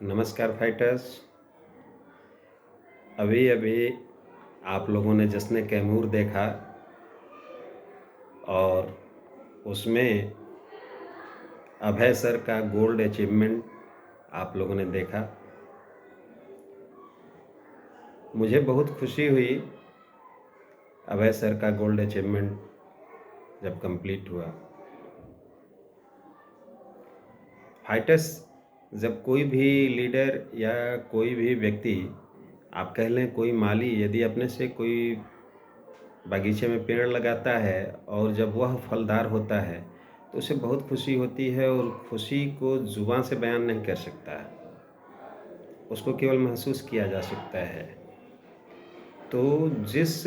नमस्कार फाइटर्स। अभी अभी आप लोगों ने जश्न कैमूर देखा और उसमें अभय सर का गोल्ड अचीवमेंट आप लोगों ने देखा। मुझे बहुत खुशी हुई अभय सर का गोल्ड अचीवमेंट जब कंप्लीट हुआ। फाइटर्स, जब कोई भी लीडर या कोई भी व्यक्ति, आप कह लें कोई माली, यदि अपने से कोई बागीचे में पेड़ लगाता है और जब वह फलदार होता है तो उसे बहुत खुशी होती है और खुशी को ज़ुबान से बयान नहीं कर सकता है, उसको केवल महसूस किया जा सकता है। तो जिस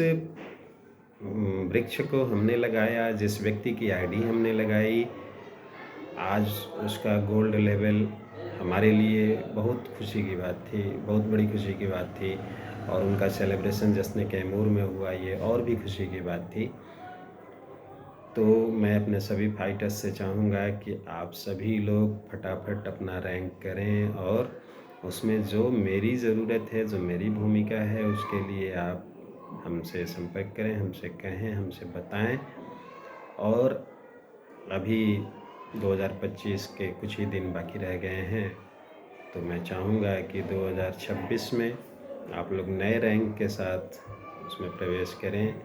वृक्ष को हमने लगाया, जिस व्यक्ति की आईडी हमने लगाई, आज उसका गोल्ड लेवल हमारे लिए बहुत खुशी की बात थी, बहुत बड़ी खुशी की बात थी। और उनका सेलिब्रेशन जश्न कैमूर में हुआ, ये और भी खुशी की बात थी। तो मैं अपने सभी फाइटर्स से चाहूँगा कि आप सभी लोग फटाफट अपना रैंक करें और उसमें जो मेरी ज़रूरत है, जो मेरी भूमिका है, उसके लिए आप हमसे संपर्क करें, हमसे कहें, हमसे बताएं। और अभी 2025 के कुछ ही दिन बाकी रह गए हैं, तो मैं चाहूँगा कि 2026 में आप लोग नए रैंक के साथ उसमें प्रवेश करें,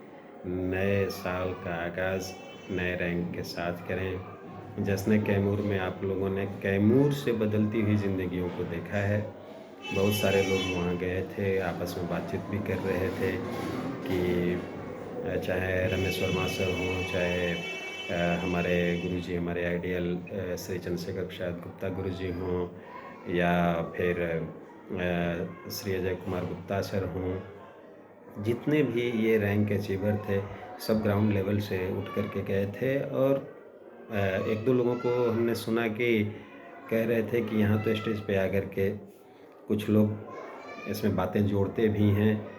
नए साल का आगाज़ नए रैंक के साथ करें। जश्न कैमूर में आप लोगों ने कैमूर से बदलती हुई ज़िंदगियों को देखा है। बहुत सारे लोग वहाँ गए थे, आपस में बातचीत भी कर रहे थे कि चाहे रमेश वर्मा सर हों, चाहे हमारे गुरुजी, हमारे आइडियल श्री चंद्रशेखर प्रसाद गुप्ता गुरुजी हों, या फिर श्री अजय कुमार गुप्ता सर हों, जितने भी ये रैंक अचीवर थे सब ग्राउंड लेवल से उठ कर के गए थे। और एक दो लोगों को हमने सुना कि कह रहे थे कि यहाँ तो स्टेज पे आकर के कुछ लोग इसमें बातें जोड़ते भी हैं।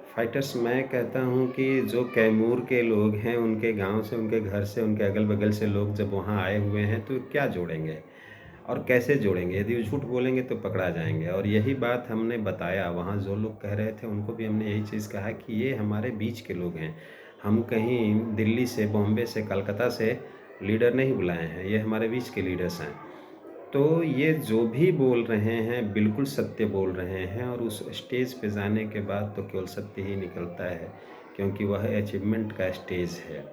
फाइटर्स, मैं कहता हूँ कि जो कैमूर के लोग हैं, उनके गांव से, उनके घर से, उनके अगल बगल से लोग जब वहाँ आए हुए हैं तो क्या जोड़ेंगे और कैसे जोड़ेंगे? यदि वो झूठ बोलेंगे तो पकड़ा जाएंगे। और यही बात हमने बताया, वहाँ जो लोग कह रहे थे उनको भी हमने यही चीज़ कहा कि ये हमारे बीच के लोग हैं, हम कहीं दिल्ली से, बॉम्बे से, कलकत्ता से लीडर नहीं बुलाए हैं, ये हमारे बीच के लीडर्स हैं। तो ये जो भी बोल रहे हैं बिल्कुल सत्य बोल रहे हैं, और उस स्टेज पे जाने के बाद तो केवल सत्य ही निकलता है, क्योंकि वह अचीवमेंट का स्टेज है।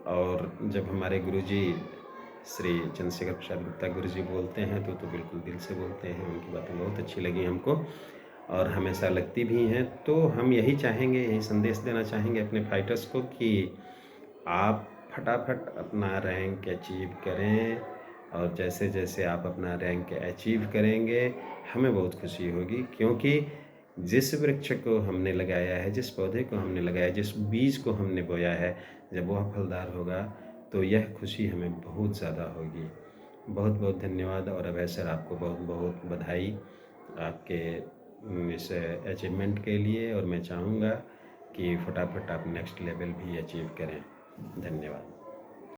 और जब हमारे गुरुजी श्री चंद्रशेखर प्रसाद गुप्ता गुरुजी बोलते हैं तो बिल्कुल दिल से बोलते हैं। उनकी बातें बहुत अच्छी लगी हमको और हमेशा लगती भी हैं। तो हम यही चाहेंगे, यही संदेश देना चाहेंगे अपने फाइटर्स को कि आप फटाफट अपना रैंक अचीव करें, और जैसे जैसे आप अपना रैंक अचीव करेंगे हमें बहुत खुशी होगी, क्योंकि जिस वृक्ष को हमने लगाया है, जिस पौधे को हमने लगाया, जिस बीज को हमने बोया है, जब वह फलदार होगा तो यह खुशी हमें बहुत ज़्यादा होगी। बहुत बहुत धन्यवाद। और अभय सर, आपको बहुत बहुत बधाई आपके इस अचीवमेंट के लिए। और मैं चाहूँगा कि फटाफट आप नेक्स्ट लेवल भी अचीव करें। धन्यवाद।